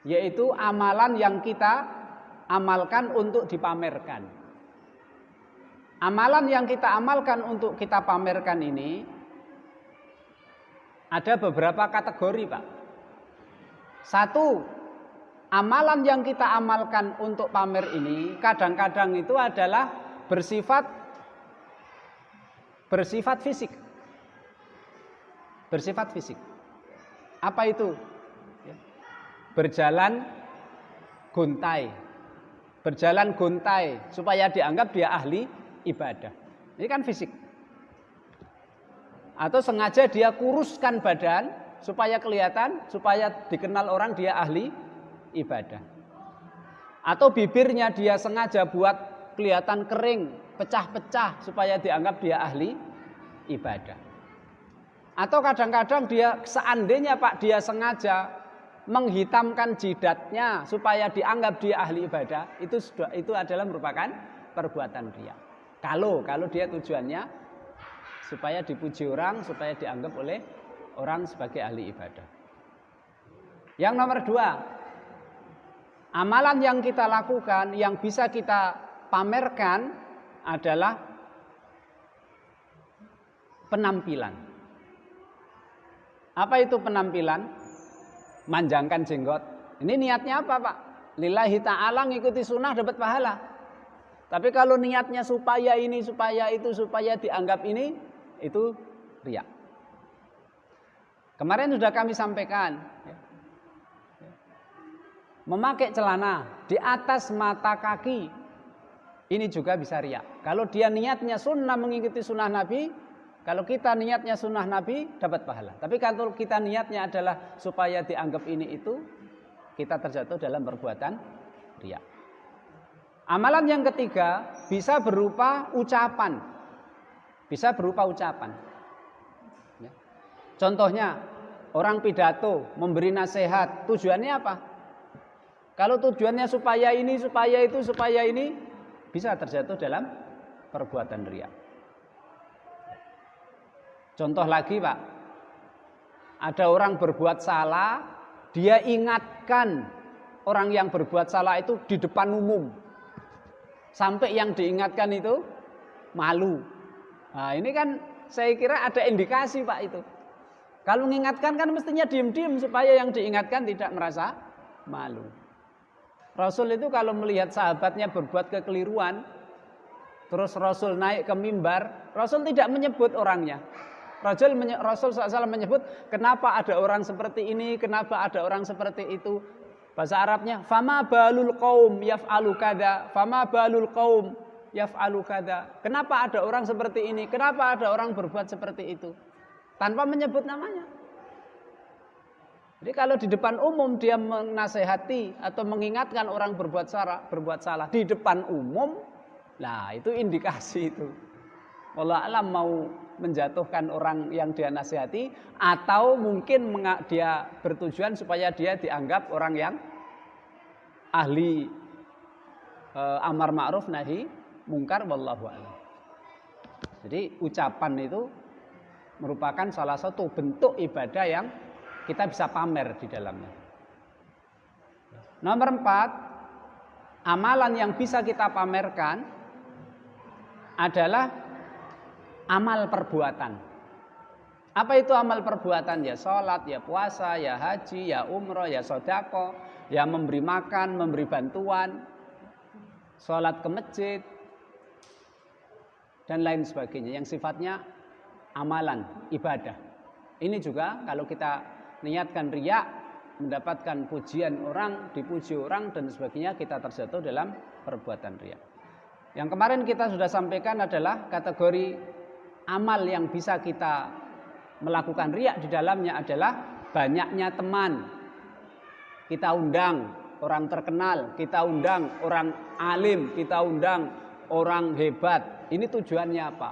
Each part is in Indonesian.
yaitu amalan yang kita amalkan untuk dipamerkan. Amalan yang kita amalkan untuk kita pamerkan ini ada beberapa kategori, Pak. Satu, amalan yang kita amalkan untuk pamer ini kadang-kadang itu adalah bersifat fisik. Bersifat fisik. Apa itu? Berjalan gontai. Berjalan gontai supaya dianggap dia ahli ibadah. Ini kan fisik. Atau sengaja dia kuruskan badan supaya kelihatan, supaya dikenal orang dia ahli ibadah. Atau bibirnya dia sengaja buat kelihatan kering, pecah-pecah supaya dianggap dia ahli ibadah. Atau kadang-kadang dia seandainya Pak dia sengaja menghitamkan jidatnya supaya dianggap dia ahli ibadah, itu adalah merupakan perbuatan riya. Kalau dia tujuannya supaya dipuji orang, supaya dianggap oleh orang sebagai ahli ibadah. Yang nomor 2, amalan yang kita lakukan yang bisa kita pamerkan adalah penampilan. Apa itu penampilan? Manjangkan jenggot. Ini niatnya apa, Pak? Lillahi ta'ala ngikuti sunnah dapat pahala. Tapi kalau niatnya supaya ini, supaya itu, supaya dianggap ini, itu riya. Kemarin sudah kami sampaikan, memakai celana di atas mata kaki, ini juga bisa riya. Kalau dia niatnya sunnah mengikuti sunnah Nabi, kalau kita niatnya sunnah Nabi dapat pahala. Tapi kalau kita niatnya adalah supaya dianggap ini itu, kita terjatuh dalam perbuatan riya. Amalan yang ketiga bisa berupa ucapan. Bisa berupa ucapan. Contohnya, orang pidato, memberi nasihat, tujuannya apa? Kalau tujuannya supaya ini, supaya itu, supaya ini, bisa terjatuh dalam perbuatan riya. Contoh lagi, Pak. Ada orang berbuat salah, dia ingatkan orang yang berbuat salah itu di depan umum. Sampai yang diingatkan itu malu. Nah, ini kan saya kira ada indikasi, Pak, itu. Kalau mengingatkan kan mestinya diam-diam supaya yang diingatkan tidak merasa malu. Rasul itu kalau melihat sahabatnya berbuat kekeliruan, terus Rasul naik ke mimbar, Rasul tidak menyebut orangnya. Rasul SAW menyebut, kenapa ada orang seperti ini, kenapa ada orang seperti itu. Bahasa Arabnya, fama balul qaum yaf'alu kada, fama balul qaum yaf'alu kada. Kenapa ada orang seperti ini? Kenapa ada orang berbuat seperti itu? Tanpa menyebut namanya. Jadi kalau di depan umum dia menasehati atau mengingatkan orang berbuat salah di depan umum, nah itu indikasi itu. Wallahu alam mau menjatuhkan orang yang dia nasihati atau mungkin dia bertujuan supaya dia dianggap orang yang ahli amar ma'ruf nahi mungkar, wallahu a'lam. Jadi ucapan itu merupakan salah satu bentuk ibadah yang kita bisa pamer di dalamnya. Nomor 4, amalan yang bisa kita pamerkan adalah amal perbuatan. Apa itu amal perbuatan? Ya sholat, ya puasa, ya haji, ya umroh, ya sodako, ya memberi makan, memberi bantuan, sholat ke masjid, dan lain sebagainya yang sifatnya amalan, ibadah. Ini juga kalau kita niatkan riya, mendapatkan pujian orang, dipuji orang dan sebagainya, kita terjatuh dalam perbuatan riya. Yang kemarin kita sudah sampaikan adalah kategori amal yang bisa kita melakukan riya di dalamnya adalah banyaknya teman. Kita undang orang terkenal, kita undang orang alim, kita undang orang hebat. Ini tujuannya apa?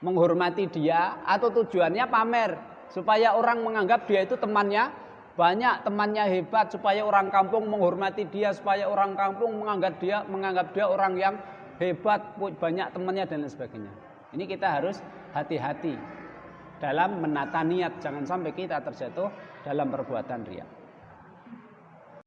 Menghormati dia atau tujuannya pamer supaya orang menganggap dia itu temannya banyak, temannya hebat, supaya orang kampung menghormati dia, supaya orang kampung menganggap dia orang yang hebat, banyak temannya dan lain sebagainya. Ini kita harus hati-hati dalam menata niat, jangan sampai kita terjatuh dalam perbuatan riya.